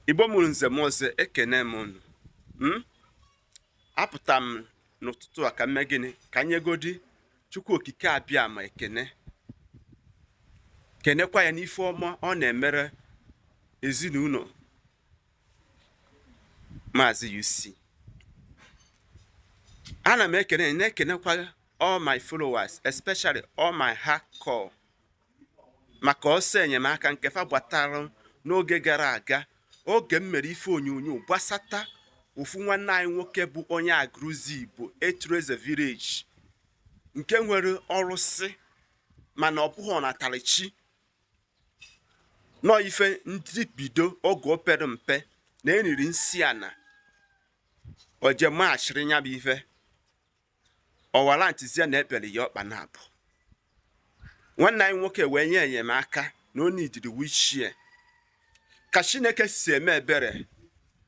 Igbo mụrụ nze m ọzọ ekene m unu. Apụta m n'ụtụtụ a ka mme gịnị ka nyegodi Chukwu okike abịa ma ekene kenekwa ya n'ife ọma ọ na-emere ezinụlọ Maazi-UC. Ana m ekene na-ekenekwa all my followers, especially all my hardcore, maka ọsọ enyemaka nke fa gbatara n'oge gara aga, oge m mere ife onyonyo gbasata ofu nwanne anyị nwoke bụ onye Aguluzigbo etureze village nke nwere ọrụsị mana ọ bụghị ọnatalichi nọ ife ndị bido oge opere mpe na eniri nsi ana oje machiri nya bụ ife ọwara ntizia na ebeli ya ọkpa na-abụ. Nwanne anyị nwoke wee nye enyemaka na ọ nidiri wichie ka Chineke si eme ebere.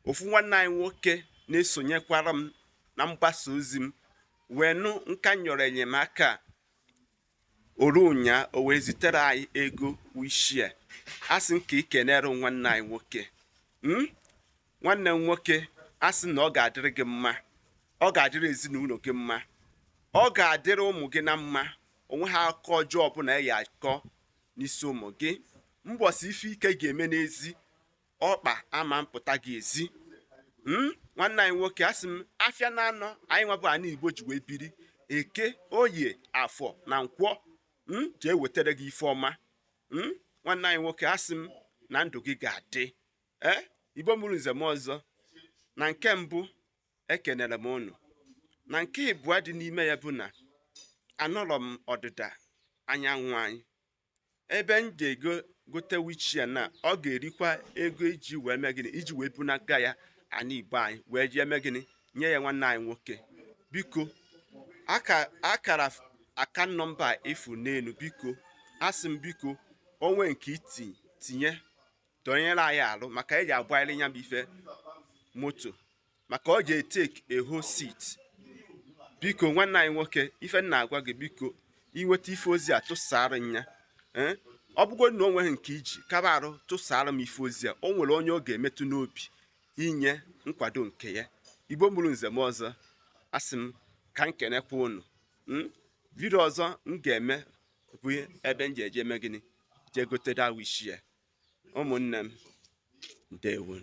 Ofu nwanne anyị nwoke na-esonyekwara m na mgbasa ozi m wee nụ nka nyọrọ enyemaka oru ụnya o wee zitere anyị ego wichie. Asị m ka ikenere nwanne anyị nwoke. Nwanne m nwoke asị na ọ ga-adịrị gị mma, ọ ga-adịrị ezinụlọ gị mma, ọ ga-adịrị ụmụ gị na mma. Onwe ha aka ọjọọ ọbụla ya akọ n'isi ụmụ gị. Mbọsị ife ike ga-eme n'ezi ọkpa ama mpụta gị ezi. Nwanne anyị nwoke asị m afịa na anọ anyị nwabụ ana Igbo ji wee biri Eke, Oye, Afọ na Nkwọ jee wetara gị ife ọma. Nwanne anyị nwoke asị m na ndụ gị ga-adị. Igbo mụrụ nze m ọzọ, na nke mbụ ekenere m unu. Na nke ịbụọ dị n'ime ya bụ na anọrọ m ọdịda anyanwụ anyị ebe m ga-egote wichie na ọ ga-erikwa ego iji wee mee gịnị iji wee bunaga ya ana Igbo anyị wee jee mee gịnị nye ya nwanne anyị nwoke. Biko akara aka nọmba efu n'elu, biko asị m biko onwe nke itinye dọnyere anyị alụ maka eji agbaghịrị nya bụ ife moto maka ọ ga-etake a whole seat. Biko nwanne anyị nwoke ife nna agwa gị biko iweta ife ozi a tụsara nya. Ọ bụgo na o nweghị nke iji kaba arụ tụsara m ife ozi a, o nwere onye ọ ga-emetụ n'obi inye nkwado nke ya. Igbo mụrụ nze m ọzọ asị m ka m kenekwa unu. Vidio ọzọ m ga-eme bụ ebe m ji eje eme gịnị jee gote da wichie. Ụmụnne m, ndewo.